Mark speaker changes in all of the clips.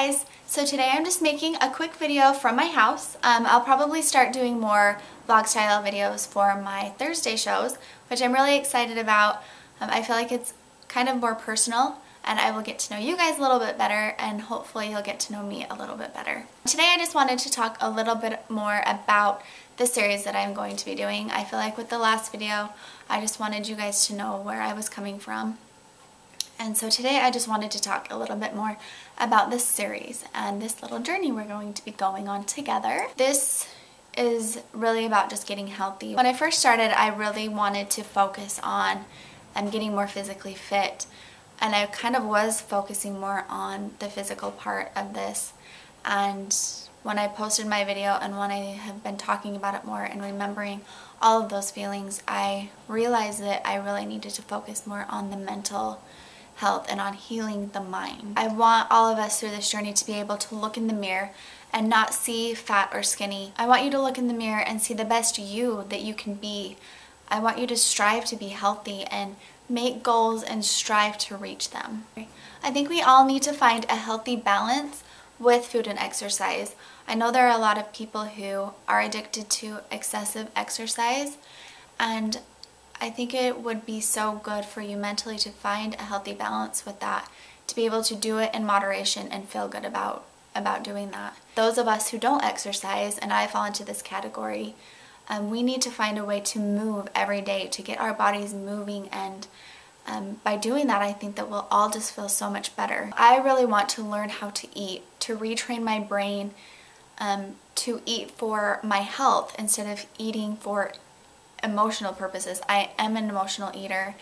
Speaker 1: guys! So today I'm just making a quick video from my house. I'll probably start doing more vlog style videos for my Thursday shows, which I'm really excited about. I feel like it's kind of more personal and I will get to know you guys a little bit better and hopefully you'll get to know me a little bit better. Today I just wanted to talk a little bit more about the series that I'm going to be doing. I feel like with the last video I just wanted you guys to know where I was coming from. And so today I just wanted to talk a little bit more about this series and this little journey we're going to be going on together. This is really about just getting healthy. When I first started, I really wanted to focus on getting more physically fit, and I kind of was focusing more on the physical part of this. And when I posted my video and when I have been talking about it more and remembering all of those feelings, I realized that I really needed to focus more on the mental health and on healing the mind. I want all of us through this journey to be able to look in the mirror and not see fat or skinny. I want you to look in the mirror and see the best you that you can be. I want you to strive to be healthy and make goals and strive to reach them. I think we all need to find a healthy balance with food and exercise. I know there are a lot of people who are addicted to excessive exercise, and I think it would be so good for you mentally to find a healthy balance with that, to be able to do it in moderation and feel good about doing that. Those of us who don't exercise, and I fall into this category, we need to find a way to move every day, to get our bodies moving, and by doing that I think that we'll all just feel so much better. I really want to learn how to eat, to retrain my brain to eat for my health instead of eating for emotional purposes. I am an emotional eater.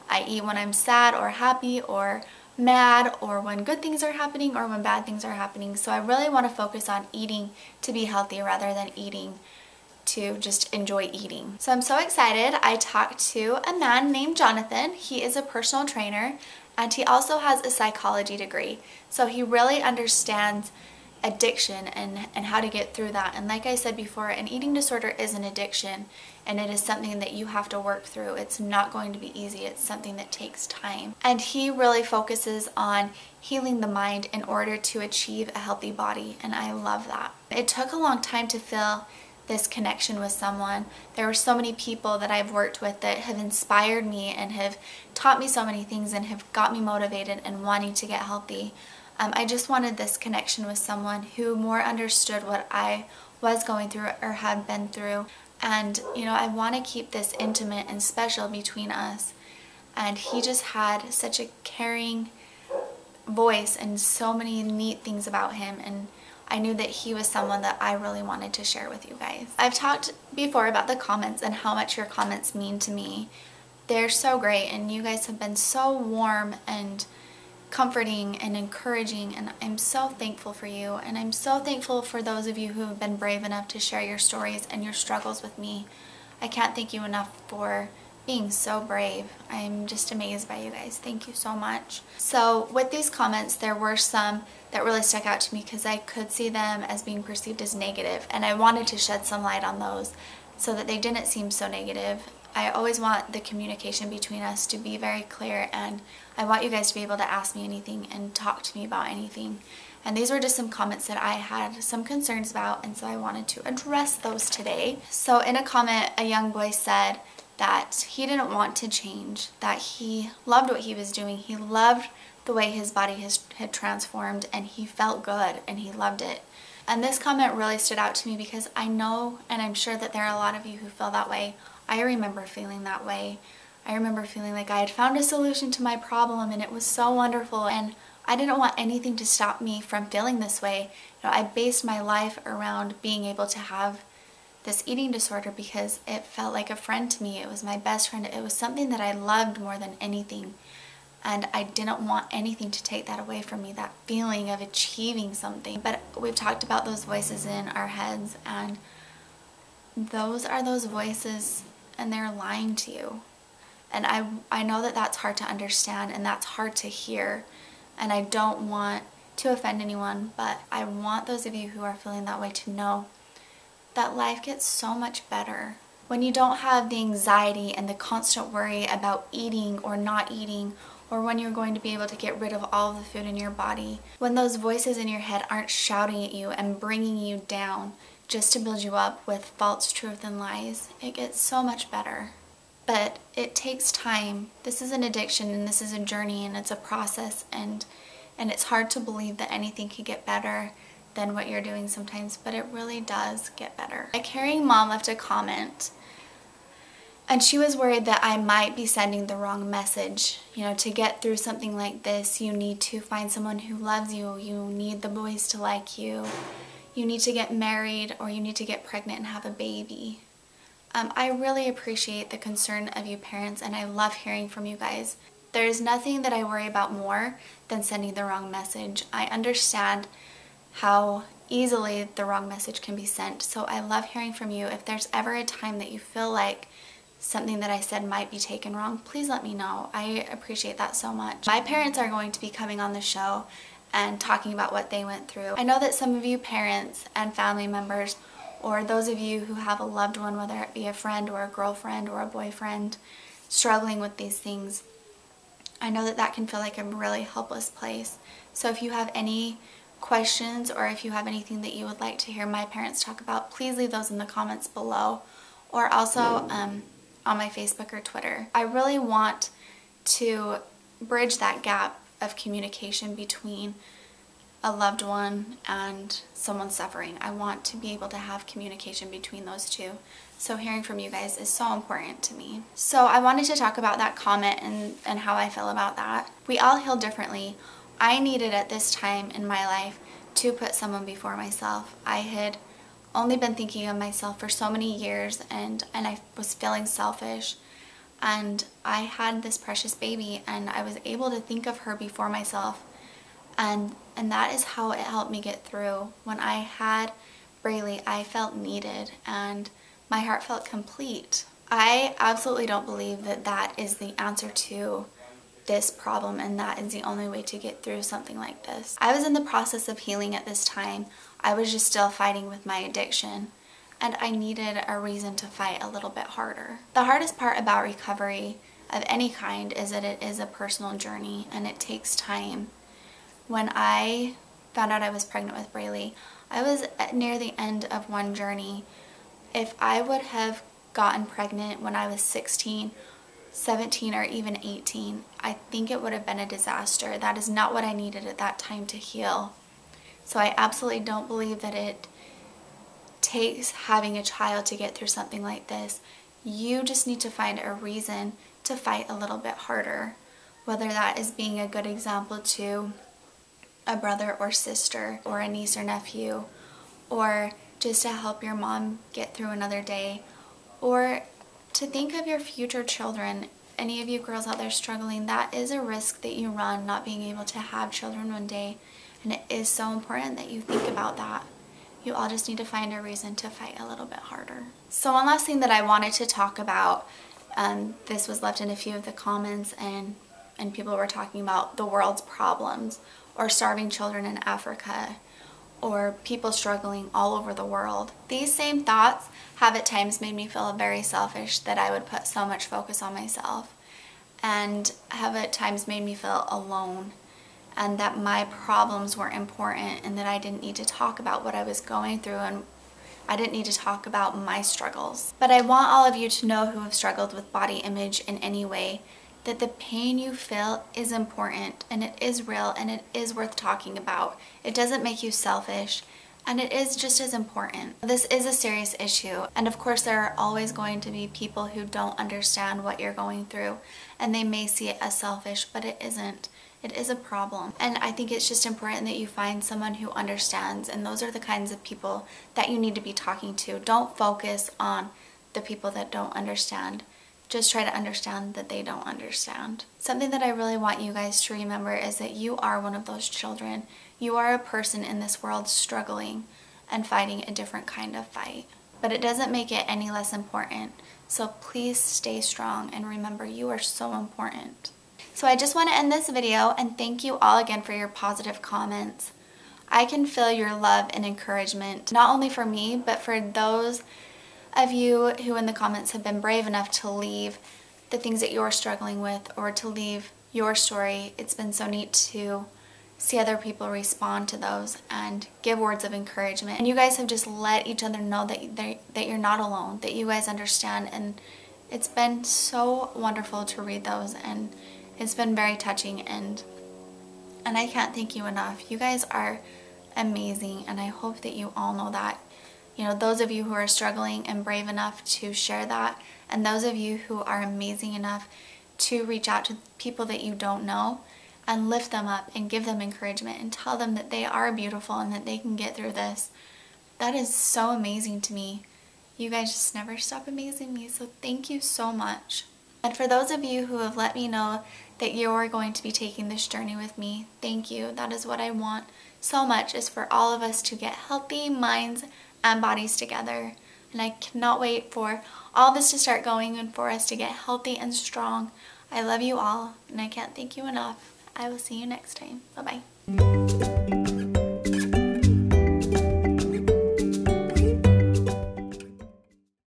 Speaker 1: I eat when I'm sad or happy or mad, or when good things are happening or when bad things are happening. So I really want to focus on eating to be healthy rather than eating to just enjoy eating. So I'm so excited. I talked to a man named Jonathan. He is a personal trainer and he also has a psychology degree. So he really understands addiction and how to get through that. And like I said before, an eating disorder is an addiction and it is something that you have to work through. It's not going to be easy. It's something that takes time. And he really focuses on healing the mind in order to achieve a healthy body, and I love that. It took a long time to feel this connection with someone. There were so many people that I've worked with that have inspired me and have taught me so many things and have got me motivated and wanting to get healthy. I just wanted this connection with someone who more understood what I was going through or had been through. And you know, I want to keep this intimate and special between us. And he just had such a caring voice and so many neat things about him, and I knew that he was someone that I really wanted to share with you guys. I've talked before about the comments and how much your comments mean to me. They're so great and you guys have been so warm and comforting and encouraging, and I'm so thankful for you, and I'm so thankful for those of you who have been brave enough to share your stories and your struggles with me. I can't thank you enough for being so brave. I'm just amazed by you guys. Thank you so much. So with these comments, there were some that really stuck out to me because I could see them as being perceived as negative, and I wanted to shed some light on those so that they didn't seem so negative. I always want the communication between us to be very clear, and I want you guys to be able to ask me anything and talk to me about anything. And these were just some comments that I had some concerns about, and so I wanted to address those today. So in a comment, a young boy said that he didn't want to change, that he loved what he was doing. He loved the way his body had transformed, and he felt good and he loved it. And this comment really stood out to me because I know, and I'm sure that there are a lot of you who feel that way. I remember feeling that way. I remember feeling like I had found a solution to my problem and it was so wonderful, and I didn't want anything to stop me from feeling this way. You know, I based my life around being able to have this eating disorder because it felt like a friend to me. It was my best friend. It was something that I loved more than anything. And I didn't want anything to take that away from me, that feeling of achieving something. But we've talked about those voices in our heads, and those are those voices, and they're lying to you. And I know that that's hard to understand and that's hard to hear, and I don't want to offend anyone, but I want those of you who are feeling that way to know that life gets so much better when you don't have the anxiety and the constant worry about eating or not eating, or when you're going to be able to get rid of all of the food in your body. When those voices in your head aren't shouting at you and bringing you down just to build you up with false truth and lies, it gets so much better. But it takes time. This is an addiction, and this is a journey, and it's a process, and it's hard to believe that anything could get better than what you're doing sometimes, but it really does get better. A caring mom left a comment, and she was worried that I might be sending the wrong message. You know, to get through something like this, you need to find someone who loves you, you need the boys to like you, you need to get married, or you need to get pregnant and have a baby. I really appreciate the concern of you parents, and I love hearing from you guys. There's nothing that I worry about more than sending the wrong message. I understand how easily the wrong message can be sent, so I love hearing from you. If there's ever a time that you feel like something that I said might be taken wrong, please let me know. I appreciate that so much. My parents are going to be coming on the show and talking about what they went through. I know that some of you parents and family members, or those of you who have a loved one, whether it be a friend or a girlfriend or a boyfriend, struggling with these things, I know that that can feel like a really helpless place. So if you have any questions, or if you have anything that you would like to hear my parents talk about, please leave those in the comments below, or also on my Facebook or Twitter. I really want to bridge that gap of communication between a loved one and someone suffering. I want to be able to have communication between those two. So hearing from you guys is so important to me. So I wanted to talk about that comment and how I feel about that. We all heal differently. I needed at this time in my life to put someone before myself. I had only been thinking of myself for so many years, and I was feeling selfish. And I had this precious baby, and I was able to think of her before myself. And that is how it helped me get through. When I had Braylee, I felt needed, and my heart felt complete. I absolutely don't believe that that is the answer to this problem, and that is the only way to get through something like this. I was in the process of healing at this time. I was just still fighting with my addiction, and I needed a reason to fight a little bit harder. The hardest part about recovery of any kind is that it is a personal journey, and it takes time. When I found out I was pregnant with Braylee, I was near the end of one journey. If I would have gotten pregnant when I was 16, 17, or even 18, I think it would have been a disaster. That is not what I needed at that time to heal. So I absolutely don't believe that it takes having a child to get through something like this. You just need to find a reason to fight a little bit harder, whether that is being a good example to a brother or sister, or a niece or nephew, or just to help your mom get through another day, or to think of your future children. Any of you girls out there struggling, that is a risk that you run, not being able to have children one day, and it is so important that you think about that. You all just need to find a reason to fight a little bit harder. So one last thing that I wanted to talk about, this was left in a few of the comments, and people were talking about the world's problems, or starving children in Africa, or people struggling all over the world. These same thoughts have at times made me feel very selfish, that I would put so much focus on myself, and have at times made me feel alone, and that my problems were important, and that I didn't need to talk about what I was going through, and I didn't need to talk about my struggles. But I want all of you to know, who have struggled with body image in any way, that the pain you feel is important, and it is real, and it is worth talking about. It doesn't make you selfish, and it is just as important. This is a serious issue, and of course there are always going to be people who don't understand what you're going through, and they may see it as selfish, but it isn't. It is a problem, and I think it's just important that you find someone who understands, and those are the kinds of people that you need to be talking to. Don't focus on the people that don't understand. Just try to understand that they don't understand. Something that I really want you guys to remember is that you are one of those children. You are a person in this world struggling and fighting a different kind of fight. But it doesn't make it any less important. So please stay strong, and remember, you are so important. So I just want to end this video and thank you all again for your positive comments. I can feel your love and encouragement, not only for me, but for those of you who in the comments have been brave enough to leave the things that you're struggling with, or to leave your story. It's been so neat to see other people respond to those and give words of encouragement. And you guys have just let each other know that you're not alone, that you guys understand, and it's been so wonderful to read those, and it's been very touching, and I can't thank you enough. You guys are amazing, and I hope that you all know that. You know, those of you who are struggling and brave enough to share that, and those of you who are amazing enough to reach out to people that you don't know and lift them up and give them encouragement and tell them that they are beautiful and that they can get through this. That is so amazing to me. You guys just never stop amazing me, so thank you so much. And for those of you who have let me know that you're going to be taking this journey with me, thank you. That is what I want so much, is for all of us to get healthy minds and bodies together. And I cannot wait for all this to start going and for us to get healthy and strong. I love you all, and I can't thank you enough. I will see you next time. Bye-bye.